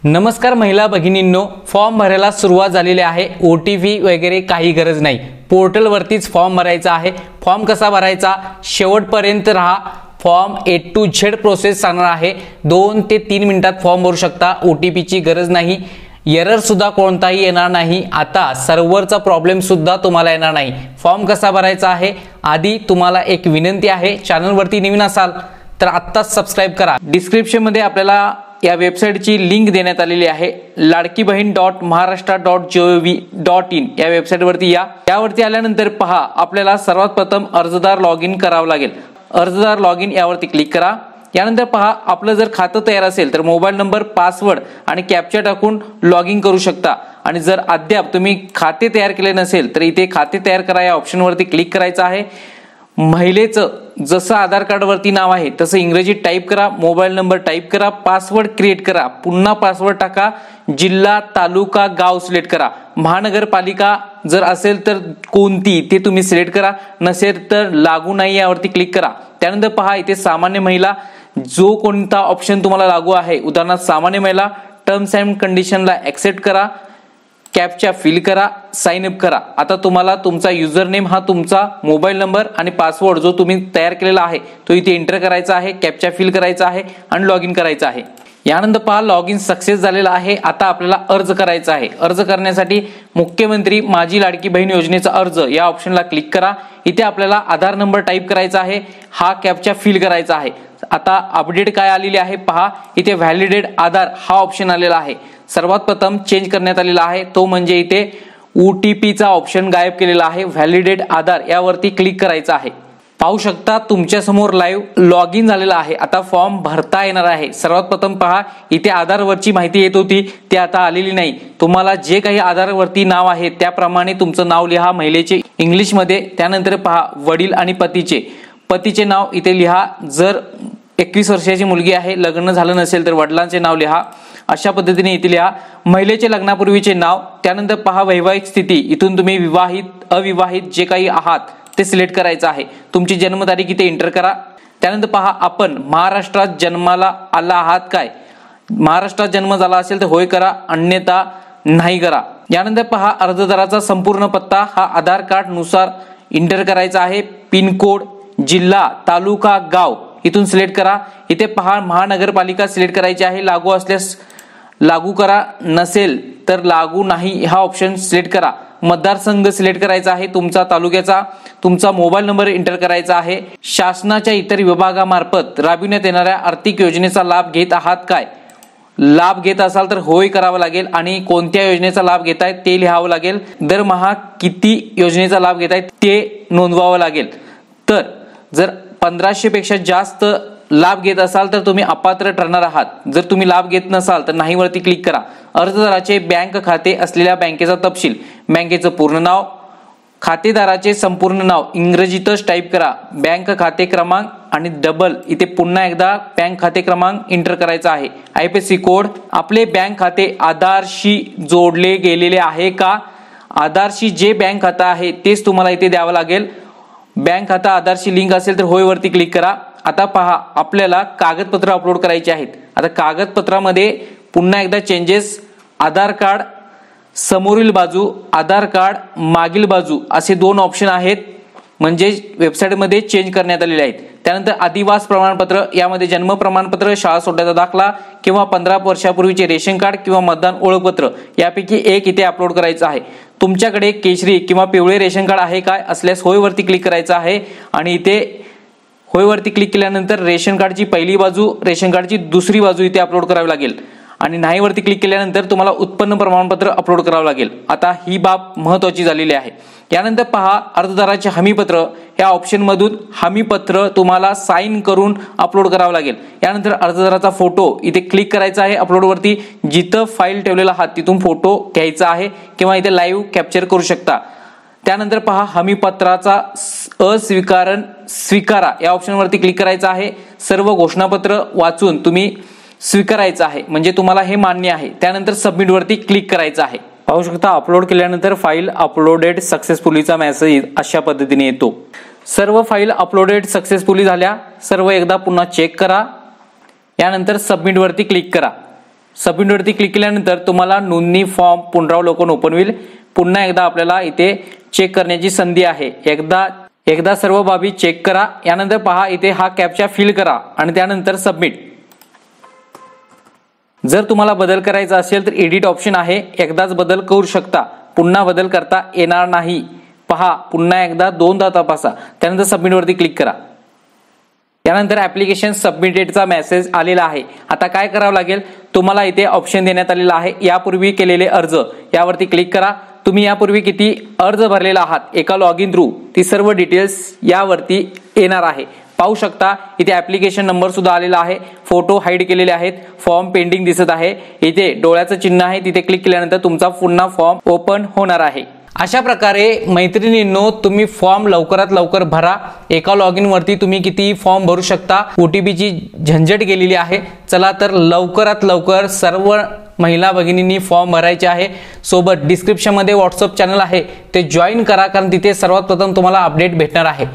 नमस्कार महिला भगिनींनो, फॉर्म भरायला सुरुवात झालेली आहे। OTP वगैरे काही गरज नाही, पोर्टल वरतीच फॉर्म भरायचा आहे। फॉर्म कसा भरायचा शेवटपर्यंत राहा। Form A to Z process सांगणार आहे। 2 ते 3 मिनिटात फॉर्म भरू शकता। OTP ची गरज नाही, एरर सुद्धा कोणताही येणार नाही। आता सर्व्हरचा प्रॉब्लेम सुद्धा तुम्हाला येणार नाही। फॉर्म कसा भरायचा आहे, आधी तुम्हाला एक विनंती आहे, चॅनल वरती नवीन असाल तर आत्ताच सबस्क्राइब करा। डिस्क्रिप्शन मध्ये आपल्याला या वेबसाईटची लिंक देण्यात आलेली आहे, ladkibahin.maharashtra.gov.in या वेबसाईट वरती या। यावरती आल्यानंतर पहा, आपल्याला सर्वात प्रथम अर्जदार लॉग इन करावं लागेल। अर्जदार लॉग इन यावरती क्लिक करा। यानंतर पहा, आपलं जर खातं तयार असेल तर मोबाईल नंबर, पासवर्ड आणि कॅप्चा टाकून लॉग इन करू शकता। आणि जर अद्याप तुम्ही खाते तयार केले नसेल तर इथे खाते तयार करा या ऑप्शन वरती क्लिक करायचं आहे। महिलेचं जसं आधार कार्ड वरती नाव आहे तसं इंग्रजीत टाइप करा, मोबाईल नंबर टाइप करा, पासवर्ड क्रिएट करा, पुन्हा पासवर्ड टाका, जिल्हा, तालुका, गाव सिलेक्ट करा, महानगरपालिका जर असेल तर कोणती ते तुम्ही सिलेक्ट करा, नसेल तर लागू नाही यावरती क्लिक करा। त्यानंतर पहा, इथे सामान्य महिला जो कोणता ऑप्शन तुम्हाला लागू आहे, उदाहरणार्थ सामान्य महिला, टर्म्स अँड कंडिशनला ऍक्सेप्ट करा, कॅप्चा फिल करा, साइन अप करा। आता तुम्हाला तुमचा युजर नेम हा तुमचा मोबाईल नंबर आणि पासवर्ड जो तुम्ही तयार केलेला आहे तो इथे एंटर करायचा आहे, कॅप्चा फिल करायचा आहे आणि लॉग इन करायचा आहे। यानंतर पहा, लॉग इन सक्सेस झालेला आहे। आता आपल्याला अर्ज करायचा आहे। अर्ज करण्यासाठी मुख्यमंत्री माझी लाडकी बहीण योजनेचा अर्ज या ऑप्शनला क्लिक करा। इथे आपल्याला आधार नंबर टाइप करायचा आहे, हा कॅप्चा फिल करायचा आहे। आता अपडेट काय आलेली आहे पहा, इथे व्हॅलिडेट आधार हा ऑप्शन आलेला आहे। सर्वात प्रथम चेंज करण्यात आलेला आहे तो म्हणजे इथे OTP चा ऑप्शन गायब केलेला आहे। व्हॅलिडेट आधार यावरती क्लिक करायचं आहे। पाहू शकता तुमच्या समोर लाईव्ह लॉग इन झालेला आहे। आता फॉर्म भरता येणार आहे। सर्वात प्रथम पहा, इथे आधार वरची माहिती येत होती ती आता आलेली नाही। तुम्हाला जे काही आधार वरती नाव आहे त्याप्रमाणे तुमचं नाव लिहा महिलेचे इंग्लिश मध्ये। त्यानंतर पहा, वडील आणि पतीचे नाव इथे लिहा। जर 21 वर्षाची मुलगी आहे, लग्न झालं नसेल तर वडिलांचे नाव लिहा। अशा पद्धतीने इथे लिहा महिलेचे लग्नापूर्वीचे नाव। त्यानंतर पहा, वैवाहिक स्थिती, इथून तुम्ही विवाहित, अविवाहित जे काही आहात ते सिलेक्ट करायचं आहे। तुमची जन्मतारीख इथे एंटर करा। त्यानंतर पहा, आपण महाराष्ट्रात जन्माला आला आहात काय, महाराष्ट्रात जन्म झाला असेल तर होय करा, अन्यथा नाही करा। यानंतर पहा, अर्जदाराचा संपूर्ण पत्ता हा आधार कार्ड नुसार एंटर करायचा आहे। पिन कोड, जिल्हा, तालुका, गाव इथून सिलेक्ट करा। इथे पहा, महानगरपालिका सिलेक्ट करायची आहे। लागू असल्यास लागू करा, नसेल तर लागू नाही हा ऑप्शन सिलेक्ट करा। मतदारसंघ सिलेक्ट करायचा आहे तुमचा, तालुक्याचा, तुमचा मोबाईल नंबर एंटर करायचा आहे। शासनाच्या इतर विभागामार्फत राबविण्यात येणाऱ्या आर्थिक योजनेचा लाभ घेत आहात काय, लाभ घेत असाल तर होय करावं लागेल आणि कोणत्या योजनेचा लाभ घेताय ते लिहावं लागेल। दरमहा किती योजनेचा लाभ घेताय ते नोंदवावं लागेल। तर जर 1500 पेक्षा जास्त लाभ घेत असाल तर तुम्ही अपात्र ठरणार आहात। जर तुम्ही लाभ घेत नसाल तर नाही वरती क्लिक करा। अर्जदाराचे बँक खाते असलेल्या बँकेचा तपशील, बँकेचं पूर्ण नाव, खातेदाराचे संपूर्ण नाव इंग्रजीतच टाइप करा, बँक खाते क्रमांक आणि डबल इथे पुन्हा एकदा बँक खाते क्रमांक एंटर करायचा आहे। IFSC कोड, आपले बँक खाते आधारशी जोडले गेलेले आहे का, आधारशी जे बँक खातं आहे तेच तुम्हाला इथे द्यावं लागेल। बँक खाता आधारशी लिंक असेल तर होय वरती क्लिक करा। आता पहा, आपल्याला कागदपत्र अपलोड करायचे आहेत। आता कागदपत्रामध्ये पुन्हा एकदा चेंजेस, आधार कार्ड समोरील बाजू, आधार कार्ड मागील बाजू असे 2 ऑप्शन आहेत, म्हणजे वेबसाईटमध्ये चेंज करण्यात आलेले आहेत। त्यानंतर अधिवास प्रमाणपत्र, यामध्ये जन्म प्रमाणपत्र, शाळा सोडल्याचा दाखला किंवा 15 वर्षापूर्वीचे रेशन कार्ड किंवा मतदान ओळखपत्र यापैकी एक इथे अपलोड करायचं आहे। तुमच्याकडे केशरी किंवा पिवळे रेशन कार्ड आहे काय असल्यास होय वरती क्लिक करायचं आहे आणि इथे होय वरती क्लिक केल्यानंतर रेशन कार्डची पहिली बाजू, रेशन कार्डची दुसरी बाजू इथे अपलोड करावी लागेल आणि नाही वरती क्लिक केल्यानंतर तुम्हाला उत्पन्न प्रमाणपत्र अपलोड करावं लागेल। आता ही बाब महत्त्वाची झालेली आहे। यानंतर पहा, अर्जदाराचे हमीपत्र या ऑप्शन मधून हमीपत्र तुम्हाला साइन करून अपलोड करावं लागेल। यानंतर अर्जदाराचा फोटो इथे क्लिक करायचा आहे अपलोड वरती, जिथं फाईल ठेवलेला आहात तिथून फोटो घ्यायचा आहे किंवा इथे लाईव्ह कॅप्चर करू शकता। त्यानंतर पहा, हमीपत्राचा स्वीकारा या ऑप्शन वरती क्लिक करायचं आहे। सर्व घोषणापत्र वाचून तुम्ही स्वीकारायचं आहे, म्हणजे तुम्हाला हे मान्य आहे। त्यानंतर सबमिट वरती क्लिक करायचं आहे। पाहू शकता, अपलोड केल्यानंतर फाईल अपलोडेड सक्सेसफुलीचा मेसेज अशा पद्धतीने येतो। सर्व फाईल अपलोडेड सक्सेसफुली झाल्या। सर्व एकदा पुन्हा चेक करा, यानंतर सबमिट वरती क्लिक करा। सबमिटवरती क्लिक केल्यानंतर तुम्हाला नोंदणी फॉर्म पुनरावलोकन ओपन होईल. पुन्हा एकदा आपल्याला इथे चेक करण्याची संधी आहे. एकदा सर्व बाबी चेक करा. यानंतर पहा इथे हा कॅप्चा फिल करा आणि त्यानंतर सबमिट. जर तुम्हाला बदल करायचा असेल तर एडिट ऑप्शन आहे. एकदाच बदल करू शकता, पुन्हा बदल करता येणार नाही. पहा पुन्हा एकदा दोनदा तपासा, त्यानंतर सबमिट वरती क्लिक करा. यानंतर ऍप्लिकेशन सबमिटेडचा मेसेज आलेला आहे. आता काय करावं लागेल, तुम्हाला इथे ऑप्शन देण्यात आलेला आहे यापूर्वी केलेले अर्ज, यावरती क्लिक करा. तुम्ही यापूर्वी किती अर्ज भरलेला आहात एका लॉग इन थ्रू, ती सर्व डिटेल्स यावरती येणार आहे. पाहू शकता इथे ऍप्लिकेशन नंबर सुद्धा आलेला आहे. फोटो हाईड केलेले आहेत. फॉर्म पेंडिंग दिसत आहे. इथे डोळ्याचं चिन्ह आहे, तिथे क्लिक केल्यानंतर तुमचा पुन्हा फॉर्म ओपन होणार आहे. अशा प्रकारे मैत्रिणींनो तुम्ही फॉर्म लवकरात लवकर भरा. एका लॉग इन वरती तुम्ही किती फॉर्म भरू शकता. OTPची झंझट गेलेली आहे. चला तर लवकरात लवकर सर्व महिला भगिनींनी फॉर्म भरायचे आहे. सोबत डिस्क्रिप्शन मध्ये व्हॉट्सअप चॅनल आहे, ते जॉईन करा, कारण तिथे सर्वात प्रथम तुम्हाला अपडेट भेटणार आहे.